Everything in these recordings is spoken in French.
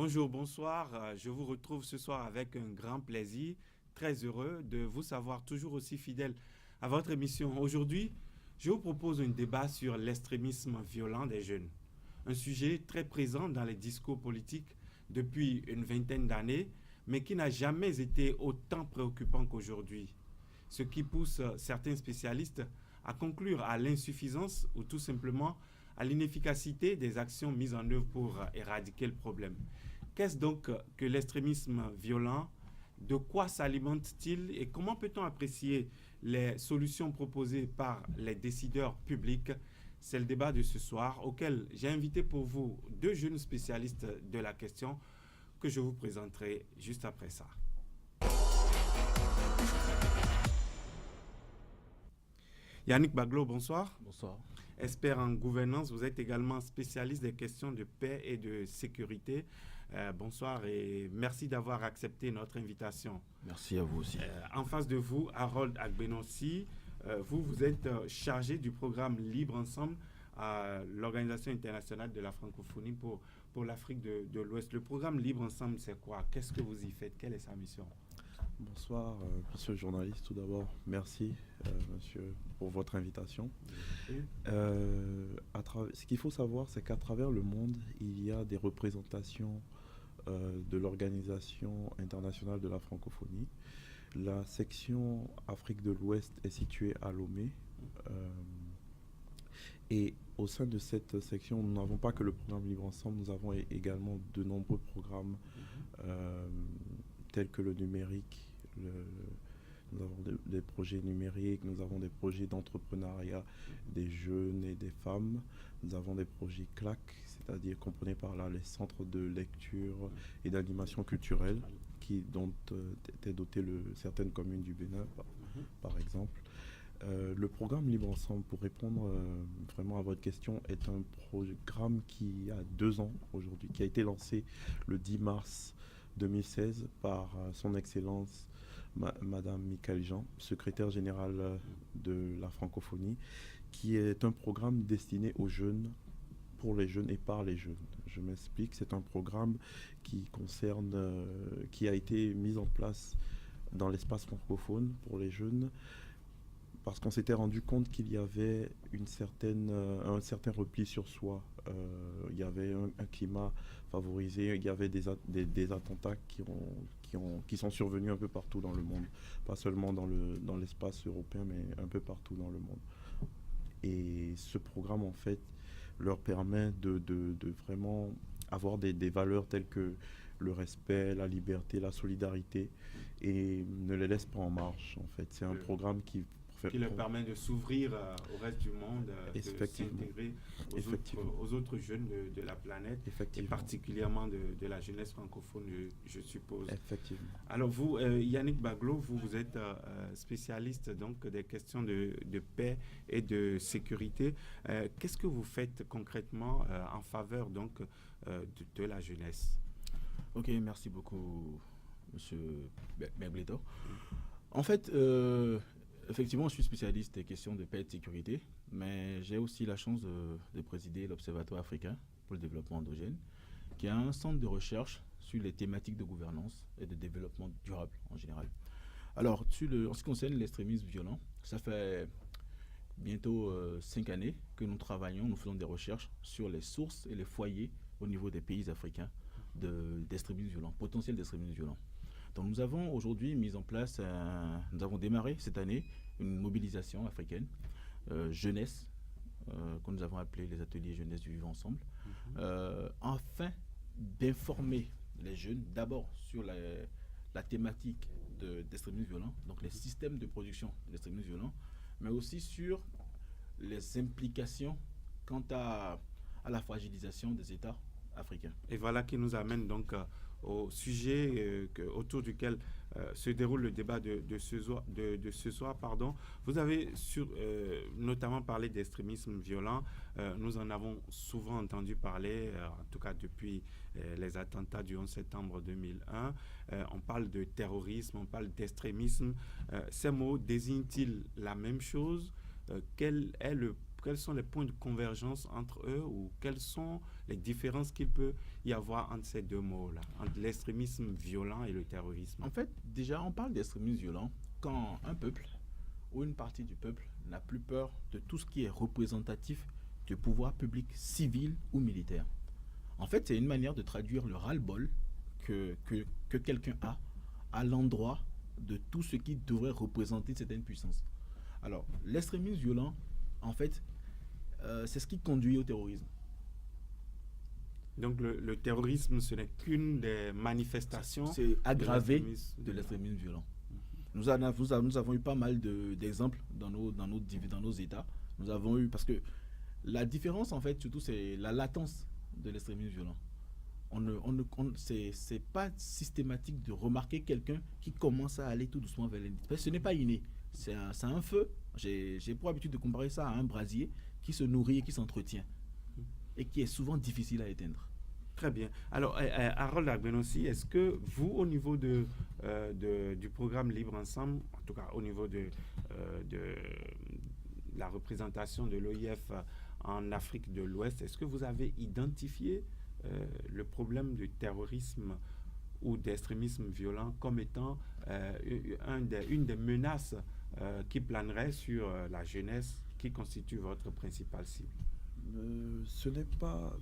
Bonjour, bonsoir. Je vous retrouve ce soir avec un grand plaisir. Très heureux de vous savoir toujours aussi fidèle à votre émission. Aujourd'hui, je vous propose un débat sur l'extrémisme violent des jeunes. Un sujet très présent dans les discours politiques depuis une vingtaine d'années, mais qui n'a jamais été autant préoccupant qu'aujourd'hui. Ce qui pousse certains spécialistes à conclure à l'insuffisance ou tout simplement à l'inefficacité des actions mises en œuvre pour éradiquer le problème. Qu'est-ce donc que l'extrémisme violent? De quoi s'alimente-t-il et comment peut-on apprécier les solutions proposées par les décideurs publics? C'est le débat de ce soir auquel j'ai invité pour vous deux jeunes spécialistes de la question que je vous présenterai juste après ça. Yannick Baglo, bonsoir. Bonsoir. Expert en gouvernance, vous êtes également spécialiste des questions de paix et de sécurité. Bonsoir et merci d'avoir accepté notre invitation. Merci à vous aussi. En face de vous, Harold Agbenossi, vous êtes chargé du programme Libre Ensemble à l'Organisation internationale de la francophonie pour l'Afrique de l'Ouest. Le programme Libre Ensemble, c'est quoi? Qu'est-ce que vous y faites? Quelle est sa mission? Bonsoir, monsieur le journaliste. Tout d'abord, merci, monsieur, pour votre invitation. Ce qu'il faut savoir, c'est qu'à travers le monde, il y a des représentations de l'Organisation internationale de la francophonie. La section Afrique de l'Ouest est située à Lomé. Et au sein de cette section, nous n'avons pas que le programme Libre Ensemble, nous avons également de nombreux programmes tels que le numérique. Nous avons des projets numériques, nous avons des projets d'entrepreneuriat des jeunes et des femmes. Nous avons des projets CLAC, c'est-à-dire comprenez par là les centres de lecture et d'animation culturelle dont étaient dotés certaines communes du Bénin, par exemple. Le programme Libre Ensemble, pour répondre vraiment à votre question, est un programme qui a 2 ans aujourd'hui, qui a été lancé le 10 mars 2016 par son Excellence Madame Michaël Jean, secrétaire générale de la francophonie, qui est un programme destiné aux jeunes, pour les jeunes et par les jeunes. Je m'explique, c'est un programme qui a été mis en place dans l'espace francophone pour les jeunes, parce qu'on s'était rendu compte qu'il y avait un certain repli sur soi. Il y avait un climat favorisé, il y avait des attentats qui sont survenus un peu partout dans le monde, pas seulement dans l'espace européen, mais un peu partout dans le monde. Et ce programme, en fait, leur permet de vraiment avoir des valeurs telles que le respect, la liberté, la solidarité, et ne les laisse pas en marche, en fait. C'est un programme qui leur permet de s'ouvrir au reste du monde, de s'intégrer aux autres jeunes de la planète, et particulièrement de la jeunesse francophone, je suppose. Effectivement. Alors vous, Yannick Baglo, vous êtes spécialiste donc des questions de paix et de sécurité. Qu'est-ce que vous faites concrètement en faveur donc de la jeunesse? Ok, merci beaucoup, monsieur Berbleto. En fait, effectivement, je suis spécialiste des questions de paix et de sécurité, mais j'ai aussi la chance de présider l'Observatoire africain pour le développement endogène, qui est un centre de recherche sur les thématiques de gouvernance et de développement durable en général. Alors, en ce qui concerne l'extrémisme violent, ça fait bientôt 5 années que nous faisons des recherches sur les sources et les foyers au niveau des pays africains d'extrémisme violent, potentiel d'extrémisme violent. Donc nous avons aujourd'hui mis en place, nous avons démarré cette année une mobilisation africaine, jeunesse, que nous avons appelé les ateliers jeunesse du vivre ensemble, afin d'informer les jeunes d'abord sur la thématique d'extrémisme violent, donc les systèmes de production de l'extrémisme violent, mais aussi sur les implications quant à la fragilisation des États africains. Et voilà qui nous amène donc au sujet autour duquel se déroule le débat de ce soir. Vous avez notamment parlé d'extrémisme violent. Nous en avons souvent entendu parler, en tout cas depuis les attentats du 11 septembre 2001. On parle de terrorisme, on parle d'extrémisme. Ces mots désignent-ils la même chose? Quel est quels sont les points de convergence entre eux ou quelles sont les différences qu'il peut y avoir entre ces deux mots-là, entre l'extrémisme violent et le terrorisme? En fait, déjà, on parle d'extrémisme violent quand un peuple ou une partie du peuple n'a plus peur de tout ce qui est représentatif du pouvoir public civil ou militaire. En fait, c'est une manière de traduire le ras-le-bol que quelqu'un a à l'endroit de tout ce qui devrait représenter certaines puissances. Alors, l'extrémisme violent, en fait, c'est ce qui conduit au terrorisme. Donc le terrorisme, ce n'est qu'une des manifestations C'est aggravé l'extrémisme de l'extrémisme violent. Nous avons eu pas mal d'exemples dans nos États. Nous avons eu, parce que la différence, en fait, surtout, c'est la latence de l'extrémisme violent. C'est pas systématique de remarquer quelqu'un qui commence à aller tout doucement vers l'indiscipline. Ce n'est pas inné. C'est un feu. J'ai pour habitude de comparer ça à un brasier qui se nourrit et qui s'entretient et qui est souvent difficile à éteindre. Très bien. Alors, Harold Agbenossi, est-ce que vous, au niveau du programme Libre Ensemble, en tout cas au niveau de la représentation de l'OIF en Afrique de l'Ouest, est-ce que vous avez identifié le problème du terrorisme ou d'extrémisme violent comme étant une des menaces qui planerait sur la jeunesse qui constitue votre principale cible? Ce n'est pas.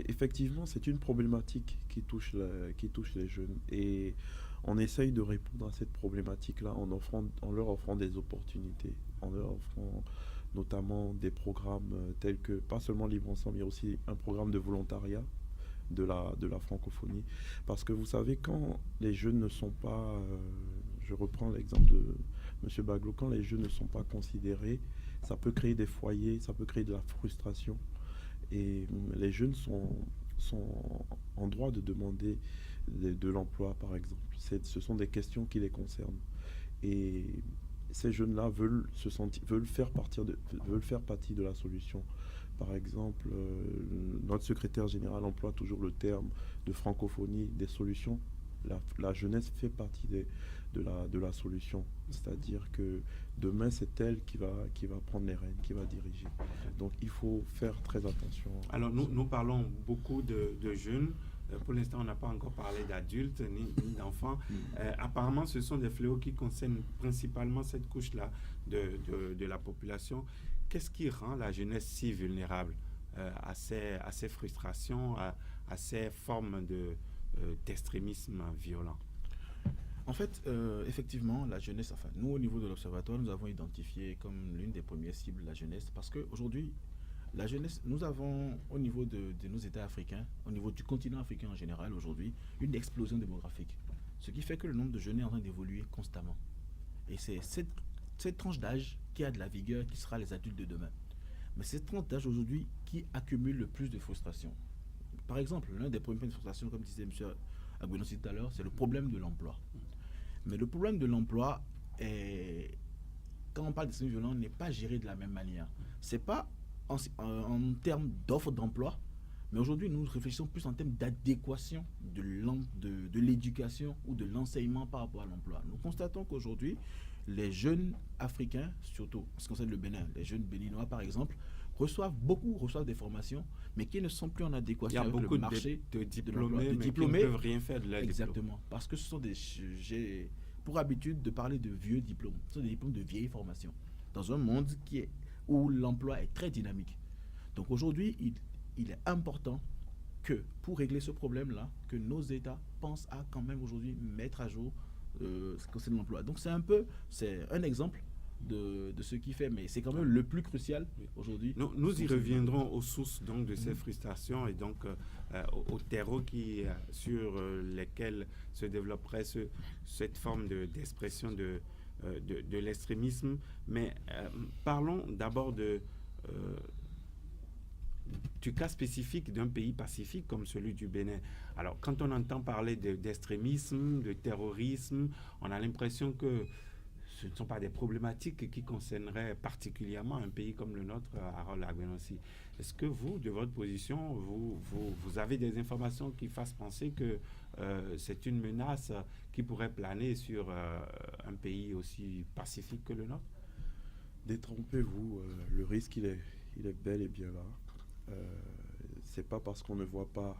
Effectivement, c'est une problématique qui touche les jeunes. Et on essaye de répondre à cette problématique-là en leur offrant des opportunités, en leur offrant notamment des programmes tels que, pas seulement Libre Ensemble, il y a aussi un programme de volontariat de la francophonie. Parce que vous savez, quand les jeunes ne sont pas. Je reprends l'exemple de M. Baglo, quand les jeunes ne sont pas considérés, ça peut créer des foyers, ça peut créer de la frustration. Et les jeunes sont en droit de demander de l'emploi, par exemple. Ce sont des questions qui les concernent. Et ces jeunes-là veulent faire partie de la solution. Par exemple, notre secrétaire général emploie toujours le terme de francophonie des solutions. La jeunesse fait partie de la solution. C'est-à-dire que demain, c'est elle qui va prendre les rênes, qui va diriger. Donc, il faut faire très attention. Alors, nous parlons beaucoup de jeunes. Pour l'instant, on n'a pas encore parlé d'adultes ni d'enfants. Apparemment, ce sont des fléaux qui concernent principalement cette couche-là de la population. Qu'est-ce qui rend la jeunesse si vulnérable à ces frustrations, à ces formes d'extrémisme violent? En fait, effectivement, la jeunesse, enfin, nous, au niveau de l'Observatoire, nous avons identifié comme l'une des premières cibles la jeunesse, parce qu'aujourd'hui, la jeunesse, nous avons, au niveau de nos États africains, au niveau du continent africain en général, aujourd'hui, une explosion démographique. Ce qui fait que le nombre de jeunes est en train d'évoluer constamment. Et c'est cette tranche d'âge qui a de la vigueur, qui sera les adultes de demain. Mais cette tranche d'âge aujourd'hui qui accumule le plus de frustration. Par exemple, l'un des premiers points de frustration, comme disait M. Agbenossi tout à l'heure, c'est le problème de l'emploi. Mais le problème de l'emploi, quand on parle d'extrémisme violent, n'est pas géré de la même manière. C'est pas en termes d'offres d'emploi, mais aujourd'hui, nous réfléchissons plus en termes d'adéquation de l'éducation ou de l'enseignement par rapport à l'emploi. Nous constatons qu'aujourd'hui, les jeunes africains, surtout en ce qui concerne le Bénin, les jeunes béninois par exemple, reçoivent des formations, mais qui ne sont plus en adéquation avec le marché de diplômés, mais qui ne peuvent rien faire de leur diplôme. Exactement, parce que ce sont j'ai pour habitude de parler de vieux diplômes. Ce sont des diplômes de vieilles formations, dans un monde où l'emploi est très dynamique. Donc aujourd'hui, il est important que, pour régler ce problème-là, que nos États pensent à quand même aujourd'hui mettre à jour ce qui concerne l'emploi. Donc c'est un exemple de ce qui fait, mais c'est quand même le plus crucial aujourd'hui. Nous y reviendrons aux sources donc de ces frustrations et donc au terreau sur lesquels se développerait cette forme d'expression de l'extrémisme. Mais parlons d'abord du cas spécifique d'un pays pacifique comme celui du Bénin. Alors, quand on entend parler d'extrémisme, de terrorisme, on a l'impression que ce ne sont pas des problématiques qui concerneraient particulièrement un pays comme le nôtre, Harold Agbenossi. Est-ce que vous, de votre position, vous avez des informations qui fassent penser que c'est une menace qui pourrait planer sur un pays aussi pacifique que le nôtre? Détrompez-vous, le risque il est bel et bien là. C'est pas parce qu'on ne voit pas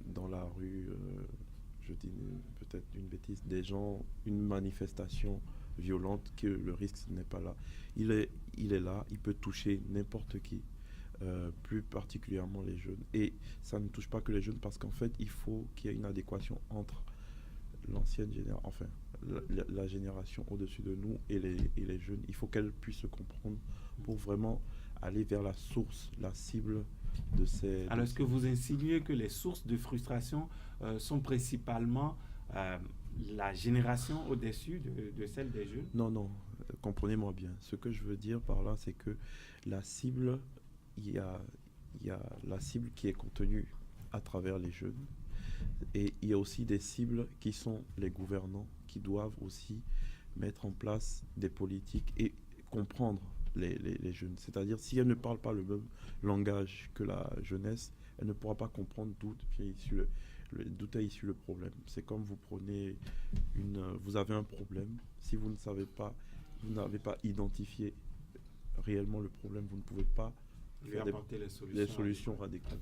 dans la rue, je dis peut-être une bêtise, des gens, une manifestation violente que le risque n'est pas là. Il est là, il peut toucher n'importe qui, plus particulièrement les jeunes. Et ça ne touche pas que les jeunes parce qu'en fait, il faut qu'il y ait une adéquation entre l'ancienne génération, enfin, la génération au-dessus de nous et les jeunes. Il faut qu'elle puisse se comprendre pour vraiment aller vers la source, la cible de ces... Alors, est-ce que vous insinuez que les sources de frustration sont principalement la génération au-dessus de celle des jeunes? Non, non, comprenez-moi bien. Ce que je veux dire par là, c'est que la cible, il y a la cible qui est contenue à travers les jeunes. Et il y a aussi des cibles qui sont les gouvernants, qui doivent aussi mettre en place des politiques et comprendre les jeunes. C'est-à-dire, si elle ne parle pas le même langage que la jeunesse, elle ne pourra pas comprendre d'où est issu le problème. C'est comme vous prenez vous avez un problème. Si vous ne savez pas, vous n'avez pas identifié réellement le problème, vous ne pouvez pas lui apporter les solutions adéquates.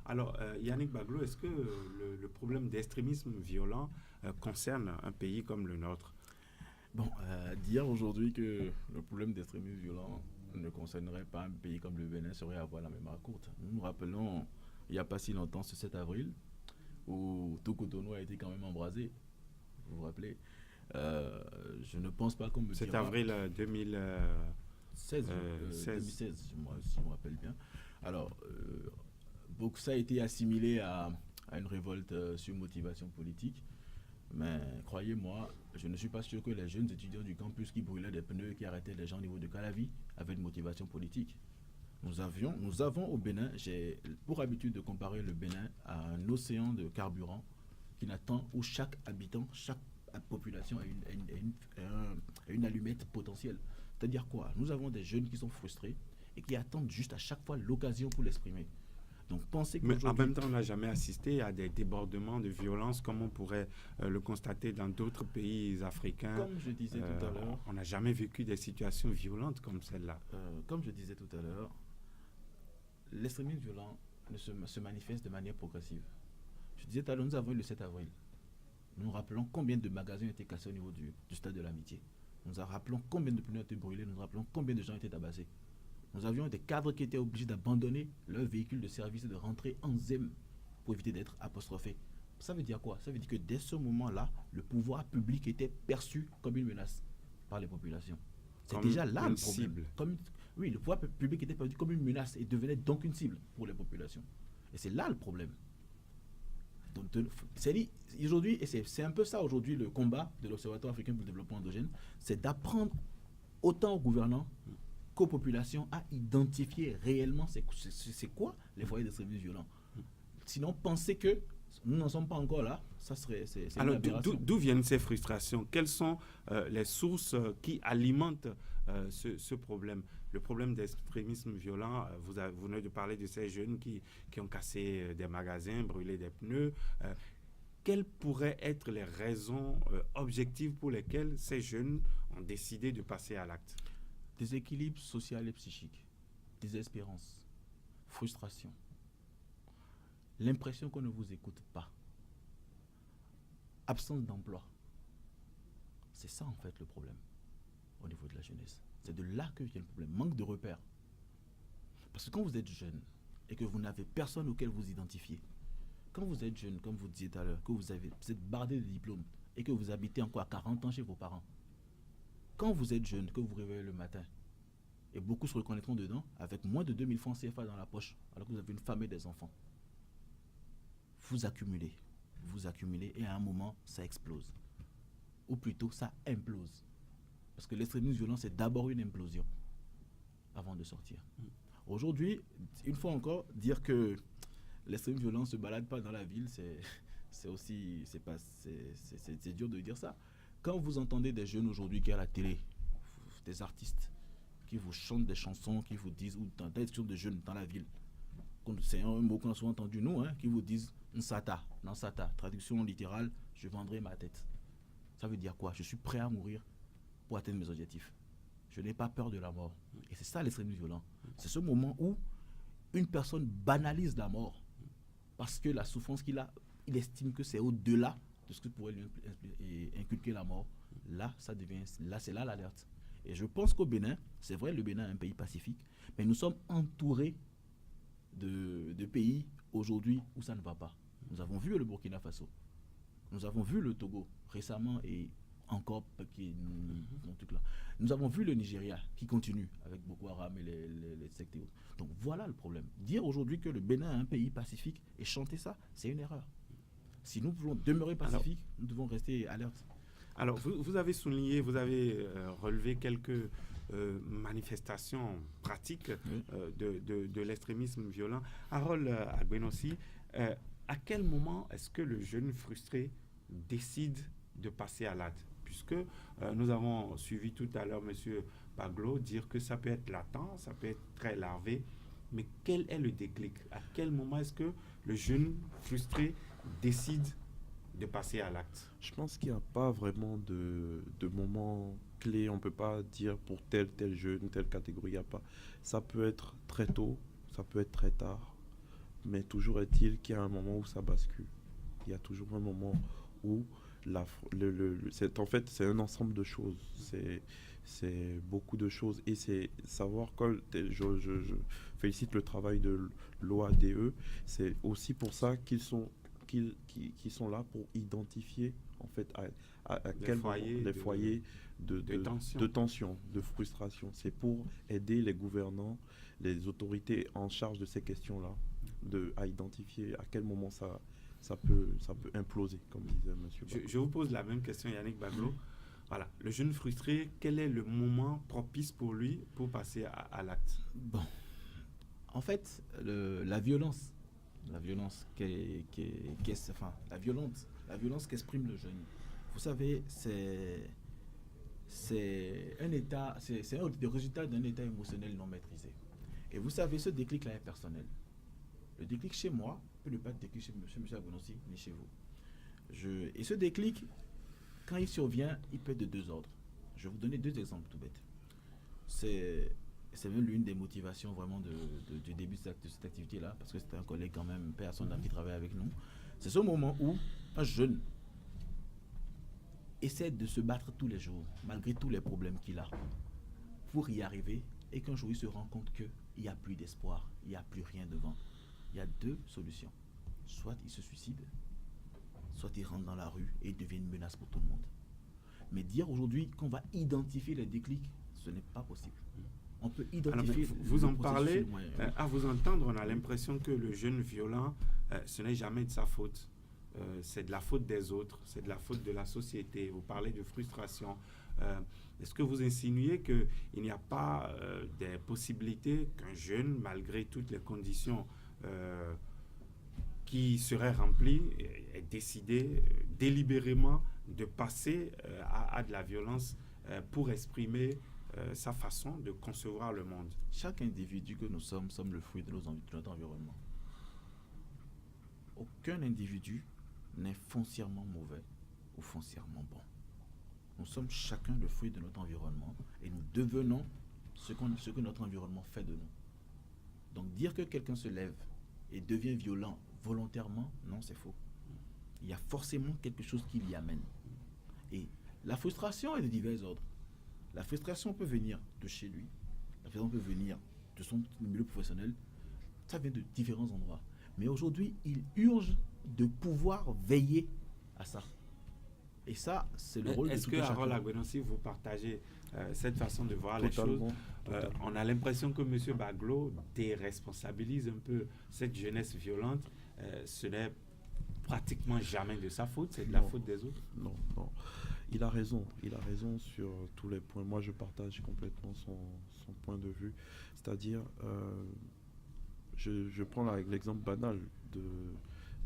Alors, Yannick Baglo, est-ce que le problème d'extrémisme violent concerne un pays comme le nôtre? Bon, dire aujourd'hui que le problème d'extrémisme violent ne concernerait pas un pays comme le Bénin serait avoir la mémoire courte. Nous nous rappelons, il n'y a pas si longtemps, ce 7 avril, où tout Cotonou a été quand même embrasé. Vous vous rappelez je ne pense pas qu'on me 7 dira... avril 2016, 2016, si je me rappelle bien. Alors, ça a été assimilé à une révolte sur motivation politique. Mais croyez-moi, je ne suis pas sûr que les jeunes étudiants du campus qui brûlaient des pneus, qui arrêtaient les gens au niveau de Calavi, avaient une motivation politique. Nous avons au Bénin, j'ai pour habitude de comparer le Bénin à un océan de carburant où chaque habitant, chaque population a une allumette potentielle. C'est-à-dire quoi? Nous avons des jeunes qui sont frustrés et qui attendent juste à chaque fois l'occasion pour l'exprimer. Donc, mais en même temps, on n'a jamais assisté à des débordements de violence comme on pourrait le constater dans d'autres pays africains. Comme je disais tout à l'heure, on n'a jamais vécu des situations violentes comme celle-là. Comme je disais tout à l'heure, l'extrémisme violent se manifeste de manière progressive. Je disais tout à l'heure, nous avons eu le 7 avril. Nous nous rappelons combien de magasins ont été cassés au niveau du stade de l'Amitié. Nous nous rappelons combien de pneus ont été brûlés. Nous nous rappelons combien de gens ont été tabassés. Nous avions des cadres qui étaient obligés d'abandonner leur véhicule de service et de rentrer en ZEM pour éviter d'être apostrophés. Ça veut dire quoi? Ça veut dire que dès ce moment-là, le pouvoir public était perçu comme une menace par les populations. C'est déjà là le problème. Oui, le pouvoir public était perçu comme une menace et devenait donc une cible pour les populations. Et c'est là le problème. Aujourd'hui, et c'est un peu ça aujourd'hui le combat de l'Observatoire africain pour le développement endogène, c'est d'apprendre autant aux gouvernants qu'aux populations à identifier réellement c'est quoi les foyers d'extrémisme violent. Sinon, penser que nous n'en sommes pas encore là, c'est alors d'où viennent ces frustrations? Quelles sont les sources qui alimentent ce problème? Le problème d'extrémisme violent, vous venez de parler de ces jeunes qui ont cassé des magasins, brûlé des pneus. Quelles pourraient être les raisons objectives pour lesquelles ces jeunes ont décidé de passer à l'acte? Déséquilibre social et psychique, désespérance, frustration, l'impression qu'on ne vous écoute pas, absence d'emploi. C'est ça en fait le problème au niveau de la jeunesse. C'est de là que vient le problème, manque de repères. Parce que quand vous êtes jeune et que vous n'avez personne auquel vous identifiez, quand vous êtes jeune, comme vous disiez tout à l'heure, que vous êtes bardé de diplômes et que vous habitez encore à 40 ans chez vos parents, quand vous êtes jeune, que vous vous réveillez le matin, et beaucoup se reconnaîtront dedans, avec moins de 2000 francs CFA dans la poche, alors que vous avez une femme et des enfants, vous accumulez, et à un moment, ça explose. Ou plutôt, ça implose. Parce que l'extrémisme violent, c'est d'abord une implosion, avant de sortir. Aujourd'hui, une fois encore, dire que l'extrémisme violent ne se balade pas dans la ville, c'est dur de dire ça. Quand vous entendez des jeunes aujourd'hui qui à la télé, des artistes qui vous chantent des chansons, qui vous disent, ou dans des discussions de jeunes dans la ville, c'est un mot qu'on a souvent entendu nous, qui vous disent Nsata, Nansata, traduction littérale, je vendrai ma tête. Ça veut dire quoi? Je suis prêt à mourir pour atteindre mes objectifs. Je n'ai pas peur de la mort. Et c'est ça l'extrémisme violent. C'est ce moment où une personne banalise la mort parce que la souffrance qu'il a, il estime que c'est au-delà de ce que pourrait lui inculquer la mort. Là, c'est là l'alerte. Et je pense qu'au Bénin, c'est vrai, le Bénin est un pays pacifique, mais nous sommes entourés de pays aujourd'hui où ça ne va pas. Nous avons vu le Burkina Faso, nous avons vu le Togo récemment et encore là. Nous avons vu le Nigeria qui continue avec Boko Haram et les sectes et autres. Donc voilà le problème. Dire aujourd'hui que le Bénin est un pays pacifique et chanter ça, c'est une erreur. Si nous voulons demeurer pacifiques, nous devons rester alertes. Alors, vous avez souligné, vous avez relevé quelques manifestations pratiques de l'extrémisme violent. Harold Agbenossi, à quel moment est-ce que le jeune frustré décide de passer à l'acte? Puisque nous avons suivi tout à l'heure M. Baglo dire que ça peut être latent, ça peut être très larvé, mais quel est le déclic? À quel moment est-ce que le jeune frustré décide de passer à l'acte? Je pense qu'il n'y a pas vraiment de moment clé. On ne peut pas dire pour tel jeune, telle catégorie, il n'y a pas. Ça peut être très tôt, ça peut être très tard, mais toujours est-il qu'il y a un moment où ça bascule. Il y a toujours un moment où en fait, c'est un ensemble de choses. C'est beaucoup de choses. Et c'est savoir je félicite le travail de l'OADE. C'est aussi pour ça qu'ils sont là pour identifier en fait à quel moment les foyers de tension, de frustration. C'est pour aider les gouvernants, les autorités en charge de ces questions-là, à identifier à quel moment ça peut imploser, comme disait M. Baglo. Je vous pose la même question, Yannick Baglo. Voilà, le jeune frustré, quel est le moment propice pour lui pour passer à l'acte? Bon, en fait, la violence qu'exprime le jeune, vous savez, c'est un état, c'est le résultat d'un état émotionnel non maîtrisé. Et vous savez, ce déclic-là est personnel. Le déclic chez moi peut ne pas être déclic chez M. Agbenossi, ni chez vous. Et ce déclic, quand il survient, il peut être de deux ordres. Je vais vous donner deux exemples tout bêtes. C'est même l'une des motivations vraiment du début de cette activité-là, parce que c'était un collègue quand même, père à son âme, qui travaille avec nous. C'est ce moment où un jeune essaie de se battre tous les jours, malgré tous les problèmes qu'il a, pour y arriver, et qu'un jour il se rend compte qu'il n'y a plus d'espoir, il n'y a plus rien devant. Il y a deux solutions. Soit il se suicide, soit il rentre dans la rue et il devient une menace pour tout le monde. Mais dire aujourd'hui qu'on va identifier les déclics, ce n'est pas possible. On peut identifier... Alors, vous en parlez, à vous entendre, on a l'impression que le jeune violent, ce n'est jamais de sa faute. C'est de la faute des autres, c'est de la faute de la société. Vous parlez de frustration. Est-ce que vous insinuez qu'il n'y a pas des possibilités qu'un jeune, malgré toutes les conditions qui seraient remplies, ait décidé délibérément de passer à de la violence pour exprimer sa façon de concevoir le monde? Chaque individu que nous sommes le fruit de notre environnement. Aucun individu n'est foncièrement mauvais ou foncièrement bon. Nous sommes chacun le fruit de notre environnement et nous devenons ce que notre environnement fait de nous. Donc dire que quelqu'un se lève et devient violent volontairement, non, c'est faux. Il y a forcément quelque chose qui l'y amène. Et la frustration est de divers ordres. La frustration peut venir de chez lui, la frustration peut venir de son milieu professionnel, ça vient de différents endroits. Mais aujourd'hui, il urge de pouvoir veiller à ça. Et ça, c'est le rôle de tout chacun. Est-ce que, Harold Agbenossi, vous partagez cette façon de voir les choses? On a l'impression que M. Baglo déresponsabilise un peu cette jeunesse violente. Ce n'est pratiquement jamais de sa faute, c'est de la faute des autres. Non. Il a raison sur tous les points. Moi, je partage complètement son point de vue. C'est-à-dire, je prends l'exemple banal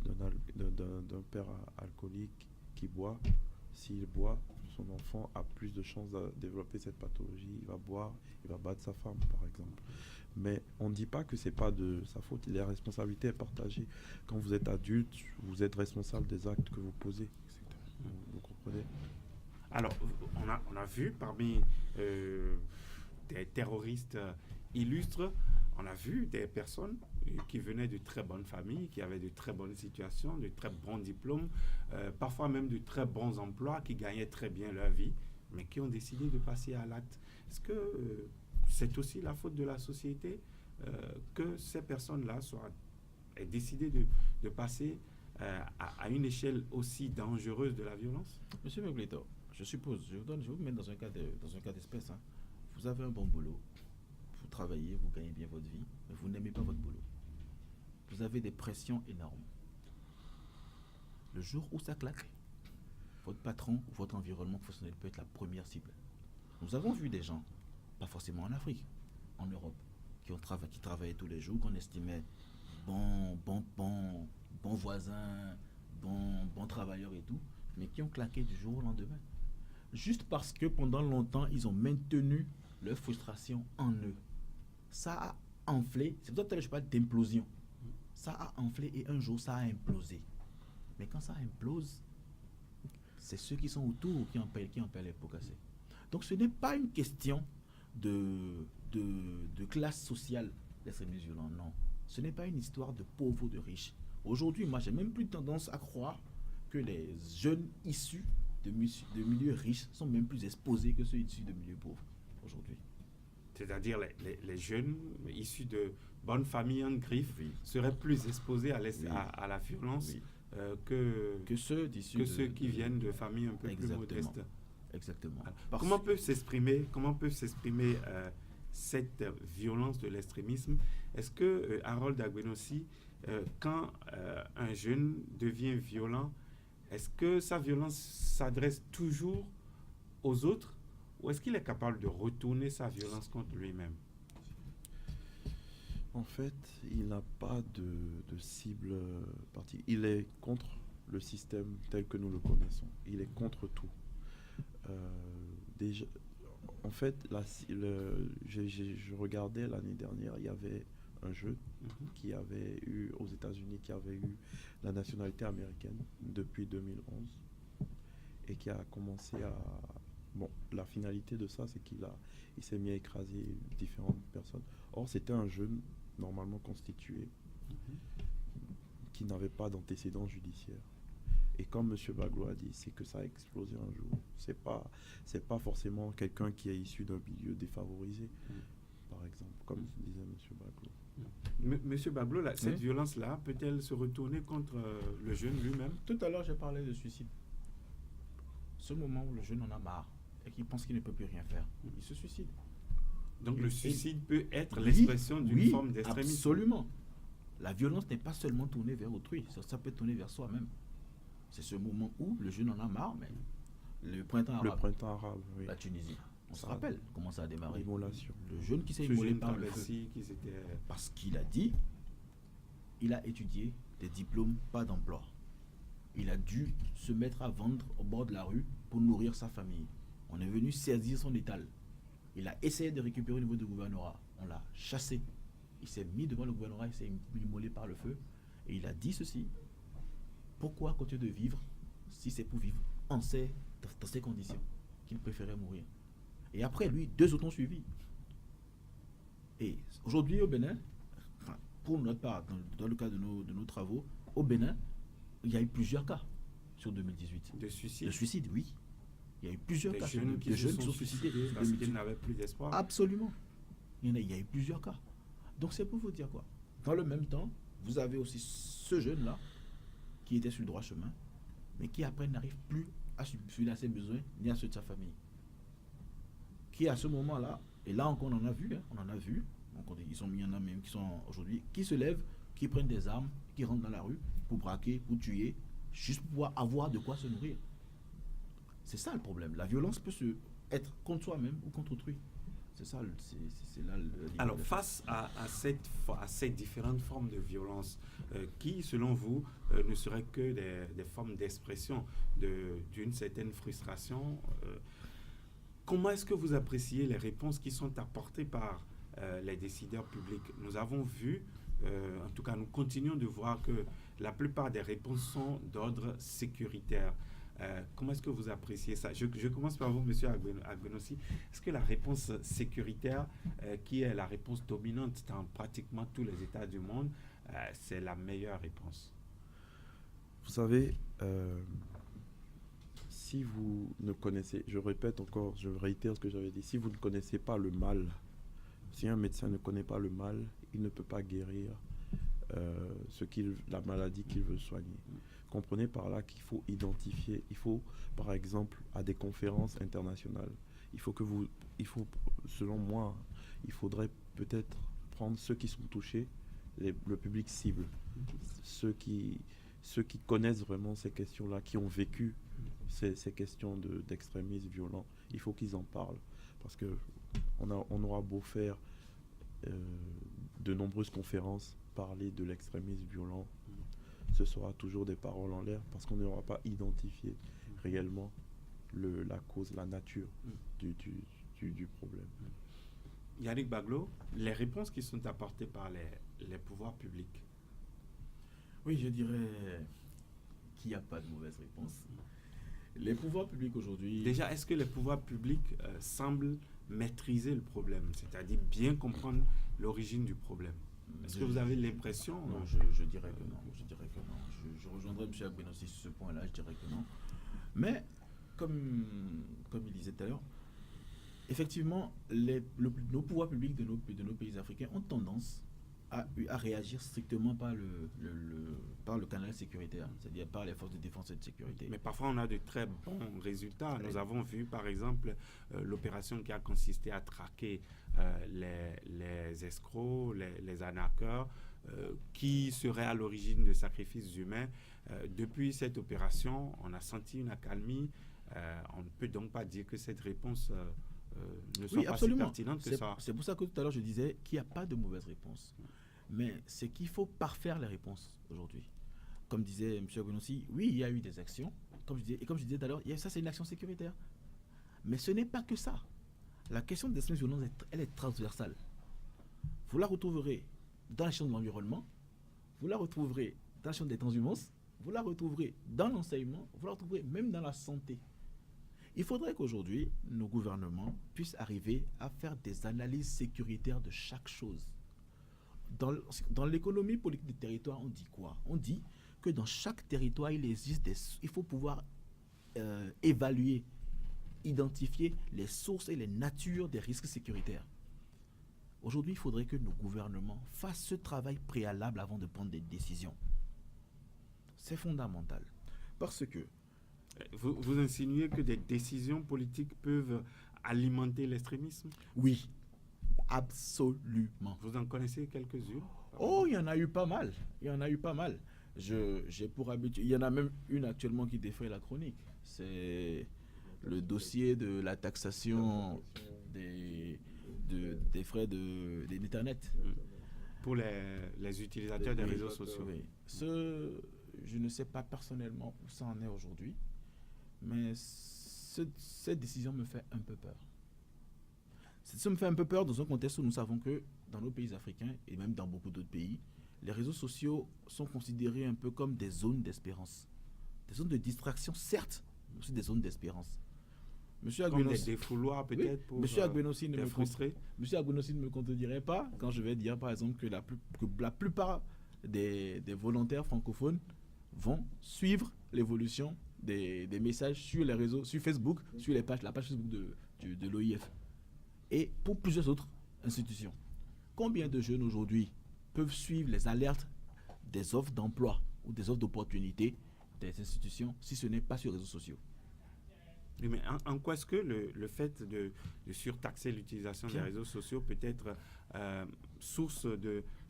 d'un père alcoolique qui boit. S'il boit, son enfant a plus de chances de développer cette pathologie. Il va boire, il va battre sa femme, par exemple. Mais on ne dit pas que ce n'est pas de sa faute. La responsabilité est partagée. Quand vous êtes adulte, vous êtes responsable des actes que vous posez. Vous comprenez? Alors, on a vu parmi des terroristes illustres. On a vu des personnes qui venaient de très bonnes familles, qui avaient de très bonnes situations, de très bons diplômes, parfois même de très bons emplois, qui gagnaient très bien leur vie, mais qui ont décidé de passer à l'acte. Est-ce que c'est aussi la faute de la société que ces personnes-là aient décidé de passer à une échelle aussi dangereuse de la violence? Monsieur Megleto, je suppose, je vous mets dans un cas d'espèce. Hein. Vous avez un bon boulot, vous travaillez, vous gagnez bien votre vie, mais vous n'aimez pas votre boulot. Vous avez des pressions énormes. Le jour où ça claque, votre patron ou votre environnement professionnel peut être la première cible. Nous avons vu des gens, pas forcément en Afrique, en Europe, qui travaillaient tous les jours, qu'on estimait bons voisins, bons travailleurs et tout, mais qui ont claqué du jour au lendemain. Juste parce que pendant longtemps, ils ont maintenu leur frustration en eux. Ça a enflé, c'est pour ça que je parle d'implosion. Ça a enflé et un jour, ça a implosé. Mais quand ça implose, c'est ceux qui sont autour qui en paient les pots cassés. Donc ce n'est pas une question de classe sociale d'extrémistes violents, non. Ce n'est pas une histoire de pauvres ou de riches. Aujourd'hui, moi, j'ai même plus tendance à croire que les jeunes issus de milieux riches sont même plus exposés que ceux issus de milieux pauvres aujourd'hui. C'est-à-dire les jeunes issus de bonnes familles en griffe seraient plus exposés à la violence que ceux qui viennent de familles un peu plus modestes. Exactement. Comment peut s'exprimer cette violence de l'extrémisme? Est-ce que Harold Agbenossi, quand un jeune devient violent, est-ce que sa violence s'adresse toujours aux autres ou est-ce qu'il est capable de retourner sa violence contre lui-même? En fait, il n'a pas de cible particulière. Il est contre le système tel que nous le connaissons. Il est contre tout. Déjà, en fait, je regardais l'année dernière, il y avait un jeune qui avait eu, aux États-Unis, qui avait eu la nationalité américaine depuis 2011 et qui a commencé à... Bon, la finalité de ça, c'est qu'il s'est mis à écraser différentes personnes. Or, c'était un jeune normalement constitué qui n'avait pas d'antécédents judiciaires. Et comme M. Baglo a dit, c'est que ça a explosé un jour. C'est pas forcément quelqu'un qui est issu d'un milieu défavorisé, par exemple, comme disait M. Baglo. Monsieur Baglo, cette violence-là, peut-elle se retourner contre le jeune lui-même? Tout à l'heure, j'ai parlé de suicide. Ce moment où le jeune en a marre et qu'il pense qu'il ne peut plus rien faire, il se suicide. Donc le suicide peut être l'expression d'une forme d'extrémisme. Absolument. La violence n'est pas seulement tournée vers autrui, ça peut tourner vers soi-même. C'est ce moment où le jeune en a marre, mais le printemps arabe, oui. La Tunisie. On se rappelle comment ça a démarré. L'immolation. Le jeune qui s'est immolé par le feu. Parce qu'il a dit, il a étudié des diplômes, pas d'emploi. Il a dû se mettre à vendre au bord de la rue pour nourrir sa famille. On est venu saisir son étal. Il a essayé de récupérer au niveau du gouvernorat. On l'a chassé. Il s'est mis devant le gouvernorat, il s'est immolé par le feu. Et il a dit ceci. Pourquoi continuer de vivre si c'est pour vivre dans ces conditions qu'il préférait mourir? Et après, lui, 2 autres ont suivi. Et aujourd'hui, au Bénin, pour notre part, dans le cadre de nos travaux, au Bénin, il y a eu plusieurs cas sur 2018. De suicide? De suicide, oui. Il y a eu plusieurs cas de jeunes qui sont suicidés parce qu'ils n'avaient plus d'espoir. Absolument. Il y a eu plusieurs cas. Donc c'est pour vous dire quoi? Dans le même temps, vous avez aussi ce jeune-là qui était sur le droit chemin, mais qui après n'arrive plus à subvenir à ses besoins ni à ceux de sa famille. Qui à ce moment-là, et là encore on en a vu, donc il y en a même qui sont aujourd'hui, qui se lèvent, qui prennent des armes, qui rentrent dans la rue pour braquer, pour tuer, juste pour pouvoir avoir de quoi se nourrir. C'est ça le problème. La violence peut être contre soi-même ou contre autrui. C'est ça, c'est là le... Alors, face à ces différentes formes de violence, qui, selon vous, ne seraient que des formes d'expression d'une certaine frustration, comment est-ce que vous appréciez les réponses qui sont apportées par les décideurs publics? Nous avons vu, en tout cas, nous continuons de voir que la plupart des réponses sont d'ordre sécuritaire. Comment est-ce que vous appréciez ça? Je commence par vous, monsieur Agbenossi. Est-ce que la réponse sécuritaire, qui est la réponse dominante dans pratiquement tous les États du monde, c'est la meilleure réponse? Vous savez, si vous ne connaissez, je répète encore, je réitère ce que j'avais dit, si vous ne connaissez pas le mal, si un médecin ne connaît pas le mal, il ne peut pas guérir la maladie qu'il veut soigner. Comprenez par là qu'il faut identifier, il faut, par exemple, à des conférences internationales, selon moi, il faudrait peut-être prendre ceux qui sont touchés, le public cible, ceux qui connaissent vraiment ces questions-là, qui ont vécu ces questions d'extrémisme violent. Il faut qu'ils en parlent, parce que on aura beau faire de nombreuses conférences, parler de l'extrémisme violent, ce sera toujours des paroles en l'air, parce qu'on n'aura pas identifié réellement la cause, la nature du problème. Yannick Baglo, les réponses qui sont apportées par les pouvoirs publics. Oui, je dirais qu'il n'y a pas de mauvaise réponse. Les pouvoirs publics aujourd'hui... Déjà, est-ce que les pouvoirs publics semblent maîtriser le problème, c'est-à-dire bien comprendre l'origine du problème? Est-ce que vous avez l'impression? Non, je dirais que non. Je rejoindrai M. Agbenossi sur ce point-là, je dirais que non. Mais, comme il disait tout à l'heure, effectivement, nos pouvoirs publics de nos pays africains ont tendance à réagir strictement par le canal sécuritaire, c'est-à-dire par les forces de défense et de sécurité. Mais parfois, on a de très bons résultats. Nous avons vu, par exemple, l'opération qui a consisté à traquer les escrocs, les arnaqueurs, qui seraient à l'origine de sacrifices humains. Depuis cette opération, on a senti une accalmie. On ne peut donc pas dire que cette réponse ne soit pas si pertinente que ça. C'est pour ça que tout à l'heure, je disais qu'il n'y a pas de mauvaise réponse. Mais c'est qu'il faut parfaire les réponses aujourd'hui. Comme disait M. Agbenossi, oui, il y a eu des actions. Comme je disais tout à l'heure, ça, c'est une action sécuritaire. Mais ce n'est pas que ça. La question de l'extrémisme violent, elle est transversale. Vous la retrouverez dans la question de l'environnement, vous la retrouverez dans la question des transhumances, vous la retrouverez dans l'enseignement, vous la retrouverez même dans la santé. Il faudrait qu'aujourd'hui, nos gouvernements puissent arriver à faire des analyses sécuritaires de chaque chose. Dans l'économie politique des territoires, on dit quoi? On dit que dans chaque territoire, il faut pouvoir évaluer, identifier les sources et les natures des risques sécuritaires. Aujourd'hui, il faudrait que nos gouvernements fassent ce travail préalable avant de prendre des décisions. C'est fondamental. Parce que... Vous insinuez que des décisions politiques peuvent alimenter l'extrémisme? Oui, absolument. Vous en connaissez quelques-unes? Oh, il y en a eu pas mal. J'ai pour habitude... Il y en a même une actuellement qui défraie la chronique. C'est le dossier de la taxation des frais d'Internet. Pour les utilisateurs des réseaux sociaux. Oui. Je ne sais pas personnellement où ça en est aujourd'hui, mais cette décision me fait un peu peur. Ça me fait un peu peur dans un contexte où nous savons que dans nos pays africains et même dans beaucoup d'autres pays, les réseaux sociaux sont considérés un peu comme des zones d'espérance. Des zones de distraction, certes, mais aussi des zones d'espérance. Monsieur Agbenossi, des défouloirs peut-être pour Monsieur Agbenossi ne me contredirait pas quand je vais dire par exemple que la plupart des volontaires francophones vont suivre l'évolution des messages sur les réseaux, sur Facebook, sur la page Facebook de l'OIF et pour plusieurs autres institutions. Combien de jeunes aujourd'hui peuvent suivre les alertes des offres d'emploi ou des offres d'opportunités des institutions si ce n'est pas sur les réseaux sociaux? Oui, mais en quoi est-ce que le fait de surtaxer l'utilisation des réseaux sociaux peut être source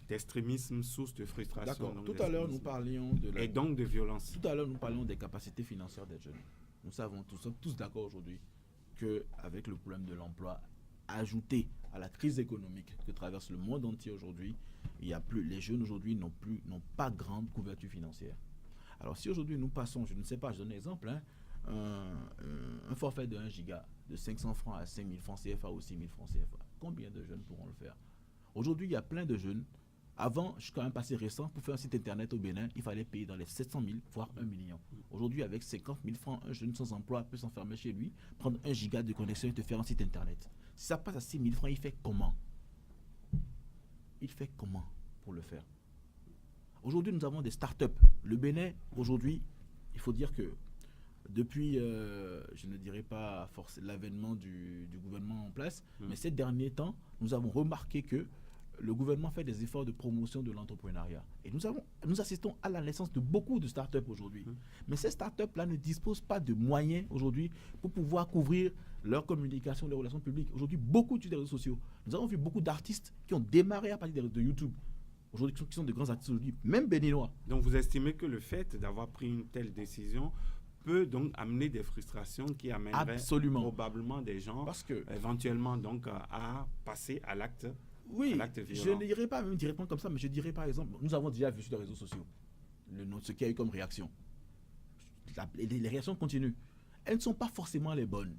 d'extrémisme, source de frustration? D'accord. Tout à l'heure, nous parlions et donc de violence. Tout à l'heure, nous parlions des capacités financières des jeunes. Nous sommes tous d'accord aujourd'hui qu'avec le problème de l'emploi, ajouté à la crise économique que traverse le monde entier aujourd'hui, les jeunes aujourd'hui n'ont pas grande couverture financière. Alors si aujourd'hui nous passons, je ne sais pas, je donne un exemple, un forfait de 1 giga de 500 francs à 5 000 francs CFA ou 6 000 francs CFA, combien de jeunes pourront le faire? Aujourd'hui, il y a plein de jeunes Avant, jusqu'à un passé récent, pour faire un site internet au Bénin, il fallait payer dans les 700 000, voire 1 million. Aujourd'hui, avec 50 000 francs, un jeune sans emploi peut s'enfermer chez lui, prendre 1 giga de connexion et te faire un site internet. Si ça passe à 6 000 francs, il fait comment? Il fait comment pour le faire? Aujourd'hui, nous avons des startups. Le Bénin, aujourd'hui, il faut dire que depuis, je ne dirais pas l'avènement du gouvernement en place, mais ces derniers temps, nous avons remarqué que le gouvernement fait des efforts de promotion de l'entrepreneuriat. Et nous assistons à la naissance de beaucoup de startups aujourd'hui. Mais ces startups-là ne disposent pas de moyens aujourd'hui pour pouvoir couvrir leur communication, leurs relations publiques. Aujourd'hui, beaucoup utilisent les réseaux sociaux. Nous avons vu beaucoup d'artistes qui ont démarré à partir de YouTube. Aujourd'hui, qui sont de grands artistes aujourd'hui, même béninois. Donc, vous estimez que le fait d'avoir pris une telle décision peut donc amener des frustrations qui amèneraient probablement des gens éventuellement donc à passer à l'acte. Oui, je ne dirais pas même directement comme ça, mais je dirais par exemple, nous avons déjà vu sur les réseaux sociaux ce qu'il y a eu comme réaction. Les réactions continuent. Elles ne sont pas forcément les bonnes.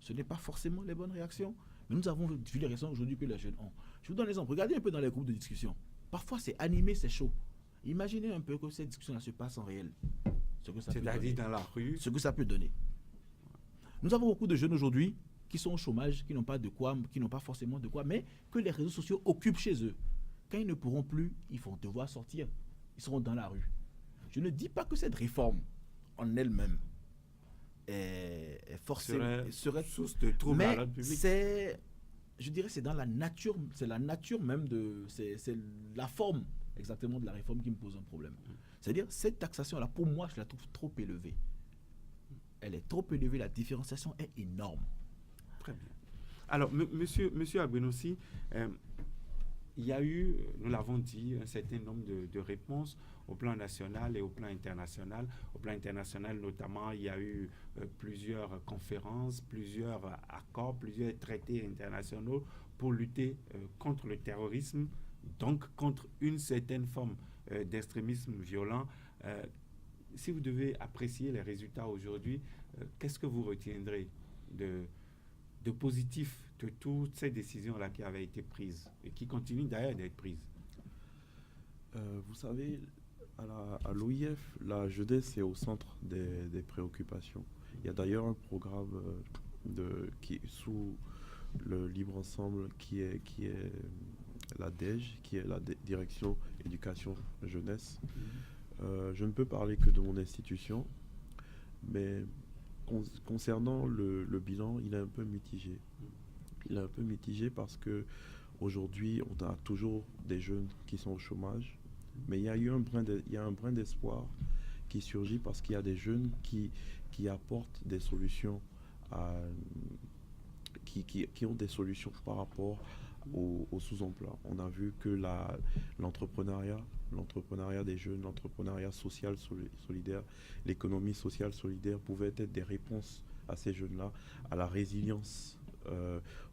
Ce n'est pas forcément les bonnes réactions, mais nous avons vu les réactions aujourd'hui que les jeunes ont. Je vous donne un exemple. Regardez un peu dans les groupes de discussion. Parfois, c'est animé, c'est chaud. Imaginez un peu que cette discussion-là se passe en réel. C'est-à-dire dans la rue. Ce que ça peut donner. Nous avons beaucoup de jeunes aujourd'hui qui sont au chômage, qui n'ont pas de quoi, qui n'ont pas forcément de quoi, mais que les réseaux sociaux occupent chez eux. Quand ils ne pourront plus, ils vont devoir sortir. Ils seront dans la rue. Je ne dis pas que cette réforme en elle-même est forcément serait source de troubles à l'ordre public. Je dirais, c'est dans la nature, c'est la nature même c'est la forme exactement de la réforme qui me pose un problème. C'est-à-dire, cette taxation-là, pour moi, je la trouve trop élevée. Elle est trop élevée, la différenciation est énorme. Très bien. Alors, monsieur Agbenossi, il y a eu, nous l'avons dit, un certain nombre de réponses au plan national et au plan international. Au plan international, notamment, il y a eu plusieurs conférences, plusieurs accords, plusieurs traités internationaux pour lutter contre le terrorisme, donc contre une certaine forme d'extrémisme violent. Si vous devez apprécier les résultats aujourd'hui, qu'est-ce que vous retiendrez de positif de toutes ces décisions-là qui avaient été prises et qui continuent d'ailleurs d'être prises? Vous savez, à l'OIF, la jeunesse est au centre des préoccupations. Il y a d'ailleurs un programme qui est sous le Libre Ensemble qui est la DEJ, qui est la Direction Éducation Jeunesse. Je ne peux parler que de mon institution, mais concernant le bilan, il est un peu mitigé. Il est un peu mitigé parce que aujourd'hui, on a toujours des jeunes qui sont au chômage, mais il y a un brin d'espoir qui surgit parce qu'il y a des jeunes qui apportent des solutions, qui ont des solutions par rapport au sous-emploi. On a vu que l'entrepreneuriat des jeunes, l'entrepreneuriat social solidaire, l'économie sociale solidaire pouvaient être des réponses à ces jeunes-là, à la résilience.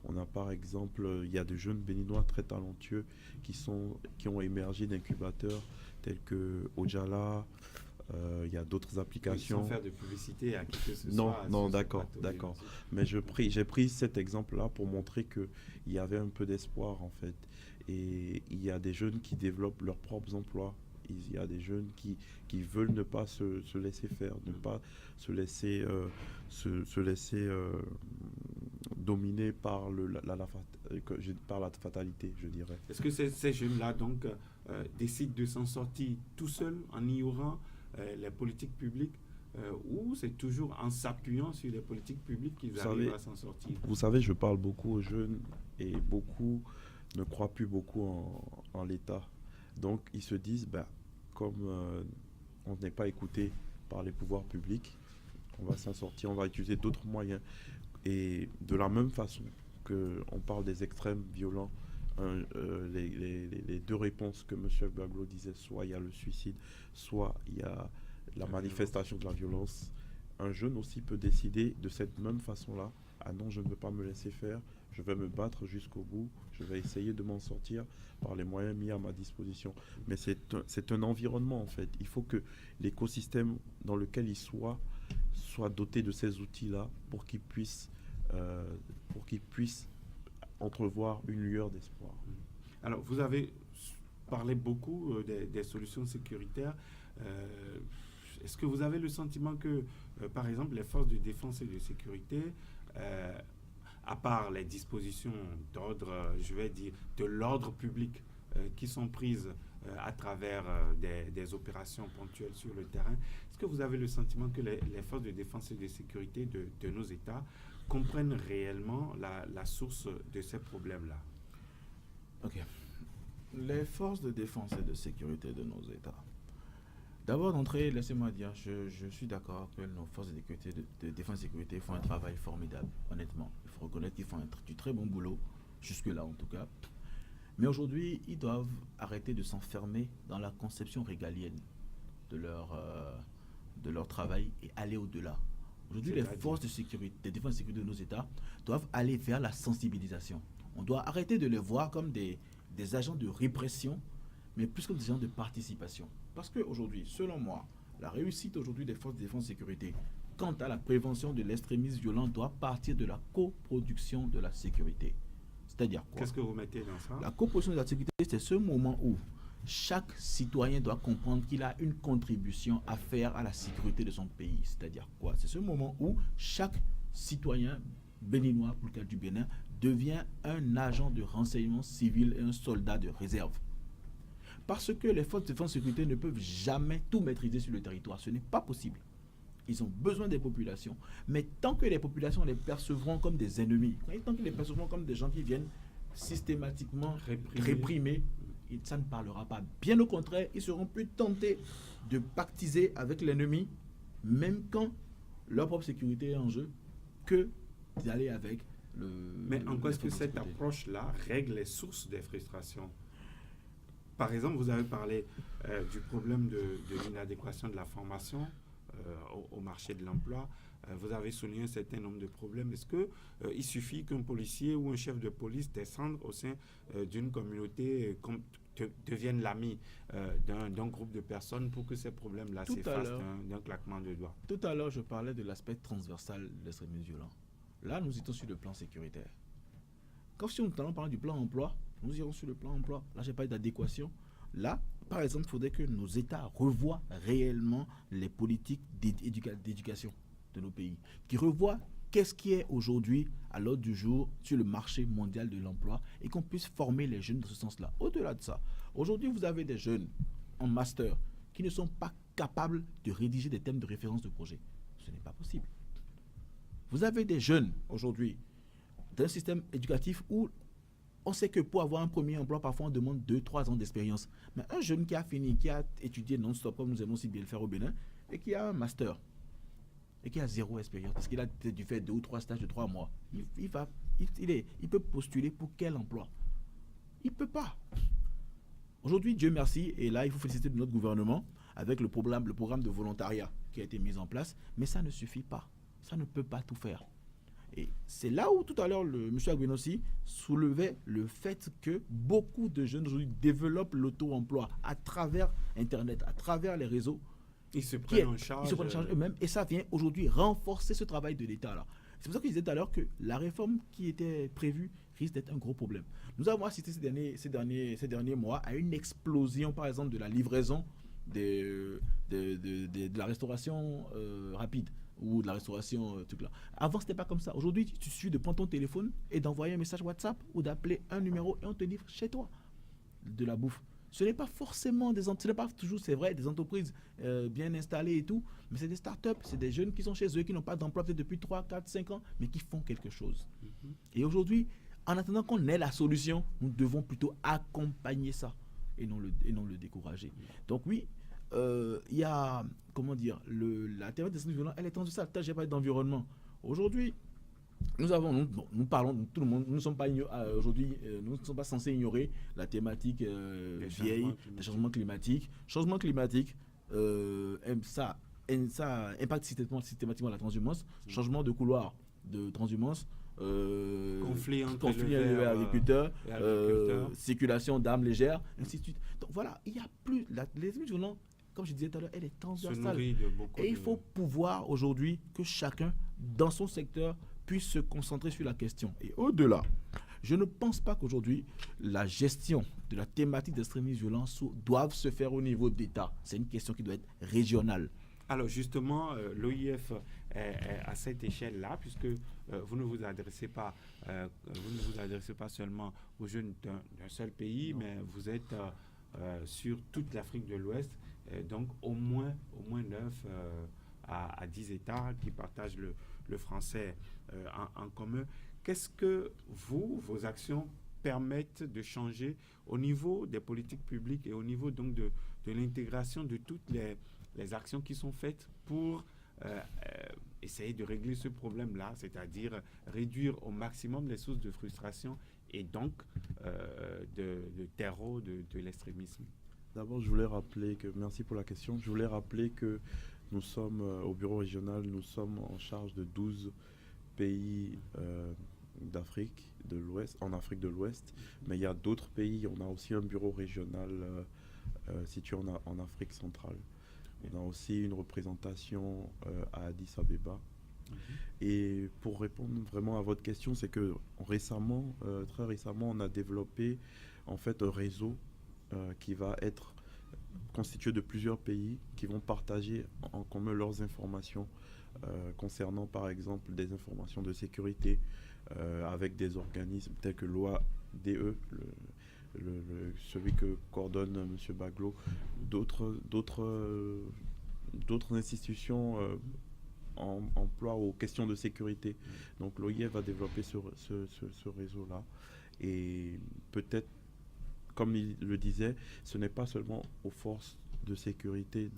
On a par exemple, il y a des jeunes béninois très talentueux qui ont émergé d'incubateurs tels que Ojala. Il y a d'autres applications. Sans faire de publicité à qui que ce non, soit. Non, d'accord. Mais j'ai pris cet exemple-là pour montrer qu'il y avait un peu d'espoir en fait. Et il y a des jeunes qui développent leurs propres emplois. Il y a des jeunes qui veulent ne pas se laisser faire, ne pas se laisser dominer par la fatalité, je dirais. Est-ce que ces jeunes-là donc décident de s'en sortir tout seuls en ignorant les politiques publiques ou c'est toujours en s'appuyant sur les politiques publiques qu'ils arrivent à s'en sortir? Vous savez, je parle beaucoup aux jeunes et beaucoup ne croient plus beaucoup en l'État. Donc ils se disent, comme on n'est pas écouté par les pouvoirs publics, on va s'en sortir, on va utiliser d'autres moyens. Et de la même façon qu'on parle des extrêmes violents, les deux réponses que M. Gbagbo disait, soit il y a le suicide, soit il y a la manifestation de la violence. Un jeune aussi peut décider de cette même façon-là, ah non, je ne veux pas me laisser faire, je vais me battre jusqu'au bout, je vais essayer de m'en sortir par les moyens mis à ma disposition. Mais c'est un environnement en fait. Il faut que l'écosystème dans lequel il soit doté de ces outils-là pour qu'il puisse entrevoir une lueur d'espoir. Alors, vous avez parlez beaucoup des solutions sécuritaires. Est-ce que vous avez le sentiment que, par exemple, les forces de défense et de sécurité, à part les dispositions d'ordre, je vais dire, de l'ordre public qui sont prises à travers des opérations ponctuelles sur le terrain, est-ce que vous avez le sentiment que les forces de défense et de sécurité de nos États comprennent réellement la source de ces problèmes-là? Ok. Les forces de défense et de sécurité de nos États. D'abord d'entrée, laissez-moi dire, je suis d'accord que nos forces de défense et de sécurité font un travail formidable, honnêtement. Il faut reconnaître qu'ils font du très bon boulot, jusque-là en tout cas. Mais aujourd'hui, ils doivent arrêter de s'enfermer dans la conception régalienne de leur travail et aller au-delà. Aujourd'hui, les forces de sécurité, de défense et de sécurité de nos États doivent aller vers la sensibilisation. On doit arrêter de les voir comme des agents de répression, mais plus comme des agents de participation. Parce qu'aujourd'hui, selon moi, la réussite aujourd'hui des forces de défense et de sécurité, quant à la prévention de l'extrémisme violent, doit partir de la coproduction de la sécurité. C'est-à-dire quoi? Qu'est-ce que vous mettez dans ça? La coproduction de la sécurité, c'est ce moment où chaque citoyen doit comprendre qu'il a une contribution à faire à la sécurité de son pays. C'est-à-dire quoi? C'est ce moment où chaque citoyen béninois, pour le cas du Bénin, devient un agent de renseignement civil et un soldat de réserve. Parce que les forces de défense et de sécurité ne peuvent jamais tout maîtriser sur le territoire. Ce n'est pas possible. Ils ont besoin des populations. Mais tant que les populations les percevront comme des ennemis, tant qu'ils les percevront comme des gens qui viennent systématiquement réprimer, ça ne parlera pas. Bien au contraire, ils seront plus tentés de pactiser avec l'ennemi, même quand leur propre sécurité est en jeu, que d'aller avec le... Mais en quoi est-ce que cette approche-là règle les sources des frustrations? Par exemple, vous avez parlé du problème de l'inadéquation de la formation au marché de l'emploi. Vous avez souligné un certain nombre de problèmes. Est-ce qu'il suffit qu'un policier ou un chef de police descende au sein d'une communauté, devienne l'ami d'un groupe de personnes pour que ces problèmes-là s'effacent d'un claquement de doigts? Tout à l'heure, je parlais de l'aspect transversal de l'extrémisme violent. Là, nous étions sur le plan sécuritaire. Quand si nous allons parler du plan emploi, nous irons sur le plan emploi. Là, j'ai parlé d'adéquation. Là, par exemple, il faudrait que nos États revoient réellement les politiques d'éducation de nos pays, qui revoient qu'est-ce qui est aujourd'hui à l'ordre du jour sur le marché mondial de l'emploi et qu'on puisse former les jeunes dans ce sens-là. Au-delà de ça, aujourd'hui, vous avez des jeunes en master qui ne sont pas capables de rédiger des thèmes de référence de projet. Ce n'est pas possible. Vous avez des jeunes aujourd'hui d'un système éducatif où on sait que pour avoir un premier emploi, parfois on demande 2-3 ans d'expérience. Mais un jeune qui a fini, qui a étudié non-stop, comme nous aimons si bien le faire au Bénin, et qui a un master, et qui a 0 expérience, parce qu'il a dû faire 2 ou 3 stages de 3 mois, il peut postuler pour quel emploi? Il ne peut pas. Aujourd'hui, Dieu merci, et là, il faut féliciter notre gouvernement avec le programme de volontariat qui a été mis en place, mais ça ne suffit pas. Ça ne peut pas tout faire. Et c'est là où tout à l'heure M. Agbenossi soulevait le fait que beaucoup de jeunes aujourd'hui développent l'auto-emploi à travers Internet, à travers les réseaux. Ils se prennent en charge. Ils se prennent en charge eux-mêmes et ça vient aujourd'hui renforcer ce travail de l'État là. C'est pour ça que je disais tout à l'heure que la réforme qui était prévue risque d'être un gros problème. Nous avons assisté ces derniers mois à une explosion par exemple de la livraison de la restauration rapide. Ou de la restauration, truc là. Avant, c'était pas comme ça. Aujourd'hui, il suffit de prendre ton téléphone et d'envoyer un message WhatsApp ou d'appeler un numéro et on te livre chez toi de la bouffe. Ce n'est pas forcément ce n'est pas toujours, c'est vrai, des entreprises bien installées et tout, mais c'est des startups, c'est des jeunes qui sont chez eux, qui n'ont pas d'emploi peut-être depuis 3, 4, 5 ans, mais qui font quelque chose. Et aujourd'hui, en attendant qu'on ait la solution, nous devons plutôt accompagner ça et non le décourager. Donc oui, il y a, comment dire, la théorie des extrémismes violents, elle est transversale. J'ai parlé d'environnement. Aujourd'hui, nous parlons, tout le monde, nous ne sommes pas aujourd'hui, nous ne sommes pas censés ignorer la thématique vieille, des changements climatiques. Changement climatique, ça impacte systématiquement la transhumance. Changement de couloir de transhumance. Conflit entre agriculteurs, circulation d'armes légères, ainsi de suite. Donc voilà, il y a plus les extrémismes violents. Comme je disais tout à l'heure, elle est transversale. Et il faut pouvoir aujourd'hui que chacun, dans son secteur, puisse se concentrer sur la question. Et au-delà, Je ne pense pas qu'aujourd'hui, la gestion de la thématique d'extrémisme violent doive se faire au niveau d'État. C'est une question qui doit être régionale. Alors justement, l'OIF est à cette échelle-là, puisque vous ne vous adressez pas, seulement aux jeunes d'un seul pays, mais vous êtes sur toute l'Afrique de l'Ouest, donc au moins 9 à 10 États qui partagent le français en commun. Qu'est-ce que vos actions permettent de changer au niveau des politiques publiques et au niveau donc de l'intégration de toutes les actions qui sont faites pour essayer de régler ce problème-là, c'est-à-dire réduire au maximum les sources de frustration et donc de terreau de l'extrémisme? D'abord, je voulais rappeler que, merci pour la question, je voulais rappeler que nous sommes au bureau régional, nous sommes en charge de 12 pays d'Afrique de l'Ouest, en Afrique de l'Ouest, mais il y a d'autres pays, on a aussi un bureau régional situé en Afrique centrale. On a aussi une représentation à Addis Abeba. Et pour répondre vraiment à votre question, c'est que très récemment, on a développé en fait un réseau qui va être constitué de plusieurs pays qui vont partager en commun leurs informations concernant par exemple des informations de sécurité avec des organismes tels que l'OADE, celui que coordonne M. Baglo, d'autres institutions emploient aux questions de sécurité. Donc l'OIF va développer ce réseau-là. Et peut-être, comme il le disait, ce n'est pas seulement aux forces de sécurité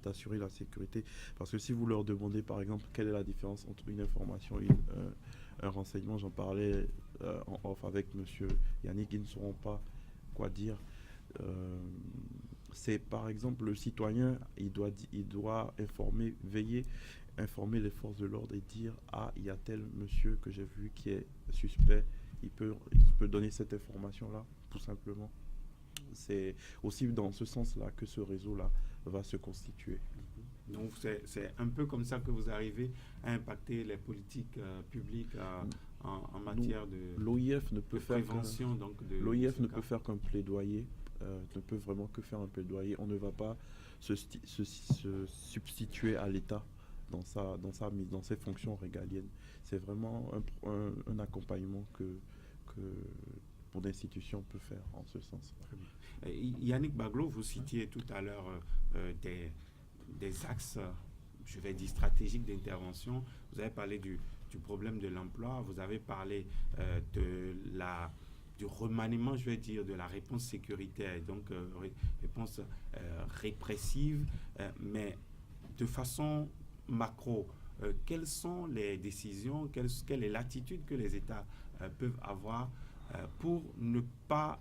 d'assurer la sécurité. Parce que si vous leur demandez, par exemple, quelle est la différence entre une information et un renseignement, j'en parlais en off avec M. Yannick, ils ne sauront pas quoi dire. C'est par exemple le citoyen, il doit informer les forces de l'ordre et dire « Ah, il y a tel monsieur que j'ai vu qui est suspect, il peut donner cette information-là, tout simplement. » C'est aussi dans ce sens-là que ce réseau-là va se constituer. Donc c'est un peu comme ça que vous arrivez à impacter les politiques publiques en matière de prévention. L'OIF ne peut faire qu'un plaidoyer, ne peut vraiment que faire un plaidoyer. On ne va pas se substituer à l'État dans ses fonctions régaliennes. C'est vraiment un accompagnement que mon institution peut faire en ce sens. Yannick Baglo, vous citiez tout à l'heure des axes, je vais dire stratégiques d'intervention. Vous avez parlé du problème de l'emploi, vous avez parlé du remaniement, je vais dire, de la réponse sécuritaire, donc réponse répressive, mais de façon macro, quelles sont les décisions, quelle est l'attitude que les États peuvent avoir pour ne pas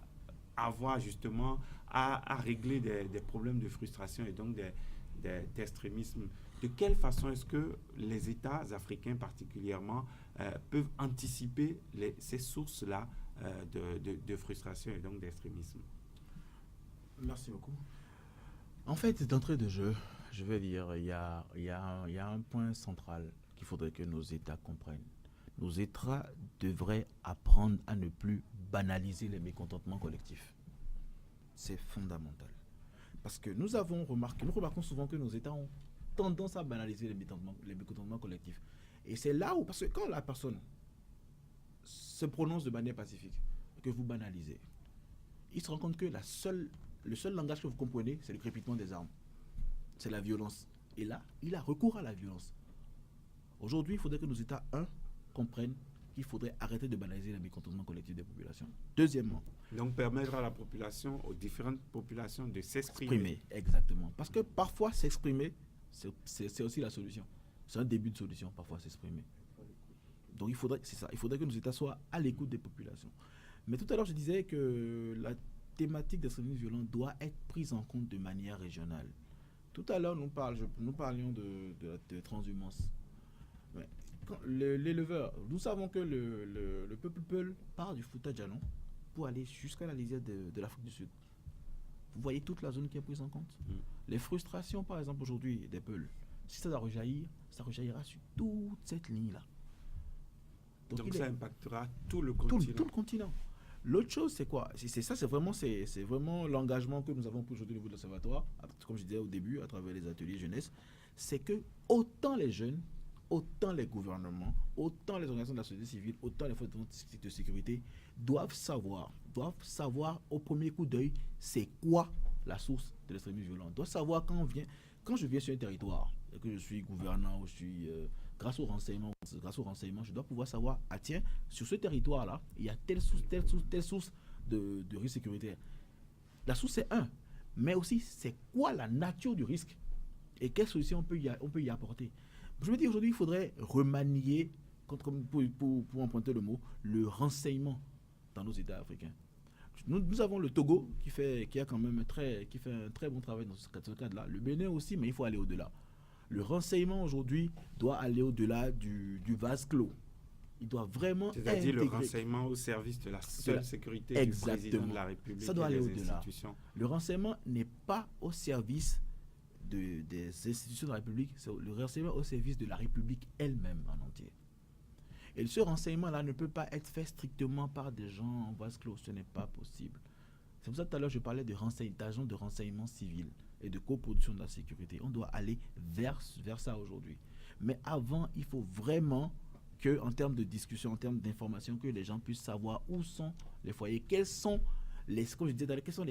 avoir justement à régler des problèmes de frustration et donc d'extrémisme? De quelle façon est-ce que les États africains particulièrement peuvent anticiper ces sources-là de frustration et donc d'extrémisme? Merci beaucoup. En fait, d'entrée de jeu, je vais dire, il y a un point central qu'il faudrait que nos États comprennent. Nos États devraient apprendre à ne plus banaliser les mécontentements collectifs. C'est fondamental. Parce que nous remarquons souvent que nos États ont tendance à banaliser les mécontentements collectifs. Et c'est là où, parce que quand la personne se prononce de manière pacifique, que vous banalisez, il se rend compte que le seul langage que vous comprenez, c'est le crépitement des armes. C'est la violence. Et là, il a recours à la violence. Aujourd'hui, il faudrait que nos États, comprennent qu'il faudrait arrêter de banaliser les mécontentements collectifs des populations. Deuxièmement. Donc permettre à la population, aux différentes populations de s'exprimer. Exactement. Parce que parfois s'exprimer, c'est aussi la solution. C'est un début de solution, parfois s'exprimer. Donc il faudrait que nos États soient à l'écoute des populations. Mais tout à l'heure, je disais que la thématique d'extrémisme violent doit être prise en compte de manière régionale. Tout à l'heure, nous parlions de transhumance. Ouais. L'éleveur, nous savons que le peuple Peul part du Fouta Djallon pour aller jusqu'à la lisière de l'Afrique du Sud. Vous voyez toute la zone qui est prise en compte. Les frustrations, par exemple, aujourd'hui, des Peuls, si ça doit rejaillir, ça rejaillira sur toute cette ligne-là. Donc ça impactera tout le tout continent. le continent. L'autre chose, c'est quoi? C'est vraiment l'engagement que nous avons pour aujourd'hui au niveau de l'Observatoire, comme je disais au début, à travers les ateliers jeunesse, c'est que autant les jeunes, autant les gouvernements, autant les organisations de la société civile, autant les forces de sécurité doivent savoir au premier coup d'œil, c'est quoi la source de l'extrémisme violent. Doivent savoir quand je viens sur un territoire, et que je suis gouvernant, ou je suis grâce au renseignement, je dois pouvoir savoir, ah tiens, sur ce territoire-là, il y a telle source de risque sécuritaire. La source, c'est un. Mais aussi, c'est quoi la nature du risque et quelles solutions on peut y apporter. Je me dis, aujourd'hui, il faudrait remanier, pour emprunter le mot, le renseignement dans nos États africains. Nous avons le Togo qui fait un très bon travail dans ce cadre-là. Le Bénin aussi, mais il faut aller au-delà. Le renseignement aujourd'hui doit aller au-delà du vase clos. Il doit vraiment c'est-à-dire le renseignement au service de la seule sécurité du président de la République. Ça doit aller au-delà. Institutions. Le renseignement n'est pas au service des institutions de la République, c'est le renseignement au service de la République elle-même en entier. Et ce renseignement-là ne peut pas être fait strictement par des gens en vase clos. Ce n'est pas possible. C'est pour ça que tout à l'heure je parlais d'agents de renseignement civil et de coproduction de la sécurité. On doit aller vers ça aujourd'hui. Mais avant, il faut vraiment que, en termes de discussion, en termes d'information, que les gens puissent savoir où sont les foyers, quels sont les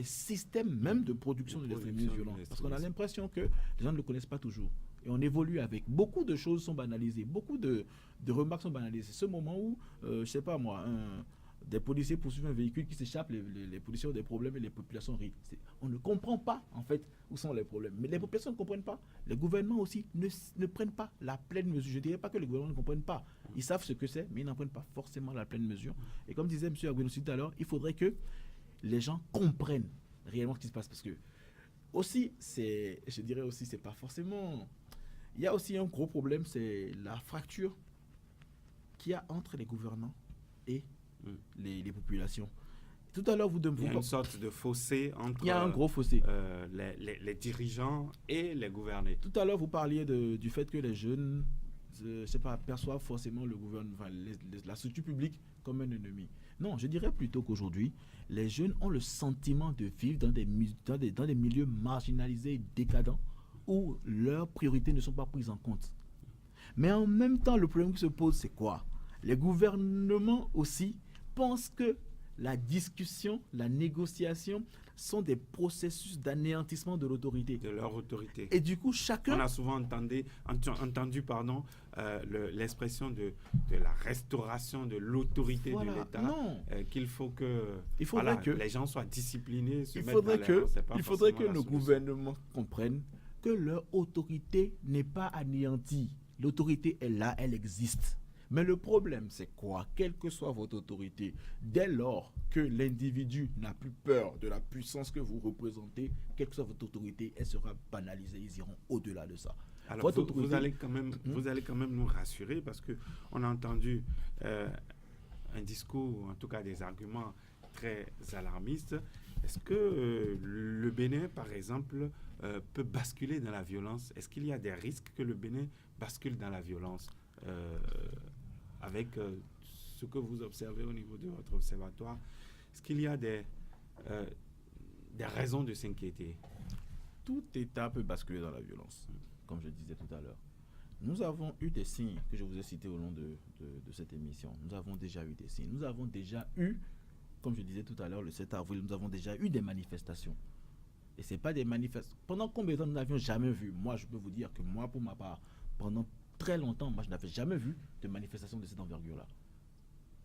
systèmes même de production de l'extrémisme violent. Parce qu'on a l'impression que les gens ne le connaissent pas toujours. Et on évolue avec. Beaucoup de choses sont banalisées. Beaucoup de remarques sont banalisées. C'est ce moment où, je sais pas moi, des policiers poursuivent un véhicule qui s'échappe, les policiers ont des problèmes et les populations rient. On ne comprend pas, en fait, où sont les problèmes. Mais les populations ne comprennent pas. Les gouvernements aussi ne prennent pas la pleine mesure. Je ne dirais pas que les gouvernements ne comprennent pas. Ils savent ce que c'est, mais ils n'en prennent pas forcément la pleine mesure. Et comme disait M. Agüero tout à l'heure, il faudrait que les gens comprennent réellement ce qui se passe. Parce que, aussi, je dirais aussi, c'est pas forcément... Il y a aussi un gros problème, c'est la fracture qu'il y a entre les gouvernants et les populations. Tout à l'heure, il y a une sorte de fossé entre il y a un gros fossé. Les dirigeants et les gouvernés. Tout à l'heure, vous parliez du fait que les jeunes perçoivent forcément le gouvernement, la structure publique comme un ennemi. Non, je dirais plutôt qu'aujourd'hui, les jeunes ont le sentiment de vivre dans des milieux marginalisés et décadents où leurs priorités ne sont pas prises en compte. Mais en même temps, le problème qui se pose, c'est quoi? Les gouvernements aussi pensent que la discussion, la négociation sont des processus d'anéantissement de l'autorité. De leur autorité. Et du coup, chacun... On a souvent entendu l'expression de la restauration de l'autorité de l'État, qu'il faut que les gens soient disciplinés, il faudrait que nos gouvernements comprennent que leur autorité n'est pas anéantie. L'autorité est là, elle existe. Mais le problème, c'est quoi? Quelle que soit votre autorité, dès lors que l'individu n'a plus peur de la puissance que vous représentez, quelle que soit votre autorité, elle sera banalisée. Ils iront au-delà de ça. Alors, vous allez quand même nous rassurer parce qu'on a entendu un discours, en tout cas des arguments très alarmistes. Est-ce que le Bénin, par exemple, peut basculer dans la violence? Est-ce qu'il y a des risques que le Bénin bascule dans la violence avec ce que vous observez au niveau de votre observatoire? Est-ce qu'il y a des raisons de s'inquiéter? Tout État peut basculer dans la violence, comme je disais tout à l'heure. Nous avons eu des signes que je vous ai cités au long de cette émission. Nous avons déjà eu des signes. Nous avons déjà eu, comme je disais tout à l'heure, le 7 avril, nous avons déjà eu des manifestations. Et ce n'est pas des manifestations. Pendant combien de temps nous n'avions jamais vu? Moi, je peux vous dire que moi, pour ma part, pendant très longtemps, moi, je n'avais jamais vu de manifestation de cette envergure-là.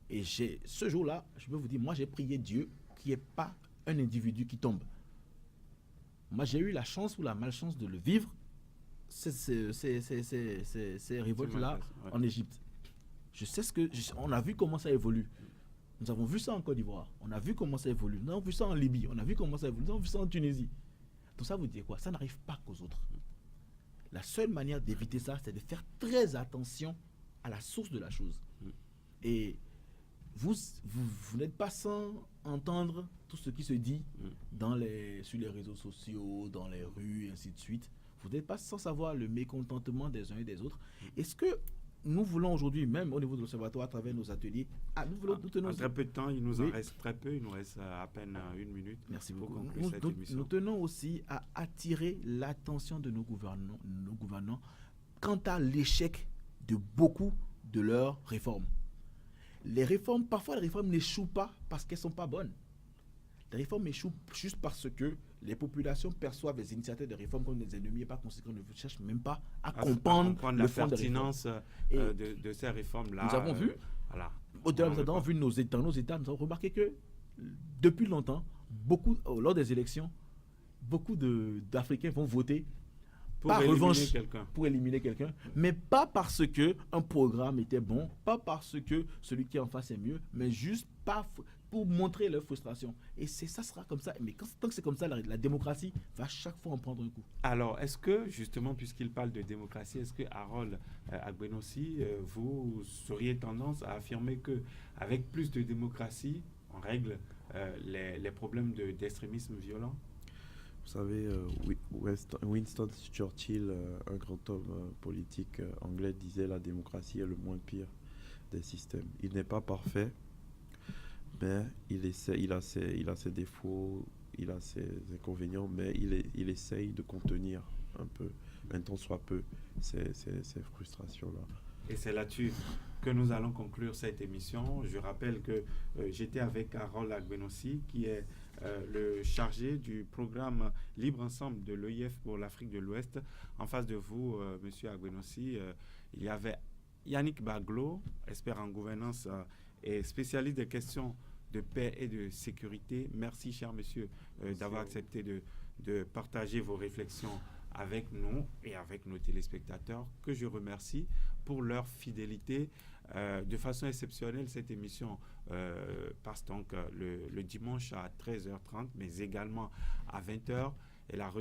Et ce jour-là, je peux vous dire, moi, j'ai prié Dieu qu'il n'y ait pas un individu qui tombe. Moi, j'ai eu la chance ou la malchance de le vivre, ces révoltes-là, en Égypte. Je sais on a vu comment ça évolue. Nous avons vu ça en Côte d'Ivoire. On a vu comment ça évolue. Nous avons vu ça en Libye. On a vu comment ça évolue. Nous avons vu ça en Tunisie. Donc ça vous dit quoi? Ça n'arrive pas qu'aux autres. La seule manière d'éviter ça, c'est de faire très attention à la source de la chose. Et vous n'êtes pas sans entendre tout ce qui se dit sur les réseaux sociaux, dans les rues, et ainsi de suite. Vous n'êtes pas sans savoir le mécontentement des uns et des autres. Est-ce que nous voulons aujourd'hui, même au niveau de l'Observatoire, à travers nos ateliers, nous tenons... En très peu de temps, il nous en Oui. reste très peu, il nous reste à peine 1 minute. Merci pour beaucoup. conclure cette émission. Nous tenons aussi à attirer l'attention de nos gouvernants quant à l'échec de beaucoup de leurs réformes. Parfois les réformes n'échouent pas parce qu'elles ne sont pas bonnes. Les réformes échouent juste parce que les populations perçoivent les initiateurs de réformes comme des ennemis et par conséquent ne cherchent même pas à comprendre la le fond des pertinence réformes. de ces réformes-là. Nous avons vu, voilà. au-delà nous avons vu nos États, nous avons remarqué que depuis longtemps, lors des élections, beaucoup d'Africains vont voter par revanche pour éliminer quelqu'un, mais pas parce qu'un programme était bon, pas parce que celui qui est en face est mieux, mais juste pour montrer leur frustration. Et ça sera comme ça. Mais tant que c'est comme ça, la démocratie va chaque fois en prendre un coup. Alors, est-ce que, justement, puisqu'il parle de démocratie, est-ce que Harold Agbenossi, vous seriez tendance à affirmer qu'avec plus de démocratie, on règle les problèmes d'extrémisme violent? Vous savez, Winston Churchill, un grand homme politique anglais, disait la démocratie est le moins pire des systèmes. Il n'est pas parfait, mais il a ses défauts, il a ses inconvénients, mais il essaye de contenir un peu, un tant soit peu, ces frustrations-là. Et c'est là-dessus que nous allons conclure cette émission. Je rappelle que j'étais avec Harold Agbenossi, qui est le chargé du programme Libre Ensemble de l'OIF pour l'Afrique de l'Ouest. En face de vous, Monsieur Agbenossi, il y avait Yannick Baglo, expert en gouvernance et spécialiste des questions de paix et de sécurité. Merci, cher monsieur, d'avoir accepté de partager vos réflexions avec nous et avec nos téléspectateurs, que je remercie pour leur fidélité. De façon exceptionnelle, cette émission passe donc le dimanche à 13h30, mais également à 20h. Et la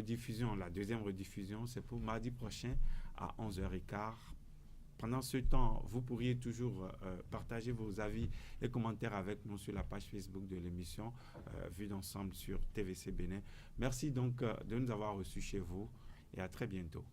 deuxième rediffusion, c'est pour mardi prochain à 11h15. Pendant ce temps, vous pourriez toujours partager vos avis et commentaires avec nous sur la page Facebook de l'émission Vue d'ensemble sur TVC Bénin. Merci donc de nous avoir reçus chez vous et à très bientôt.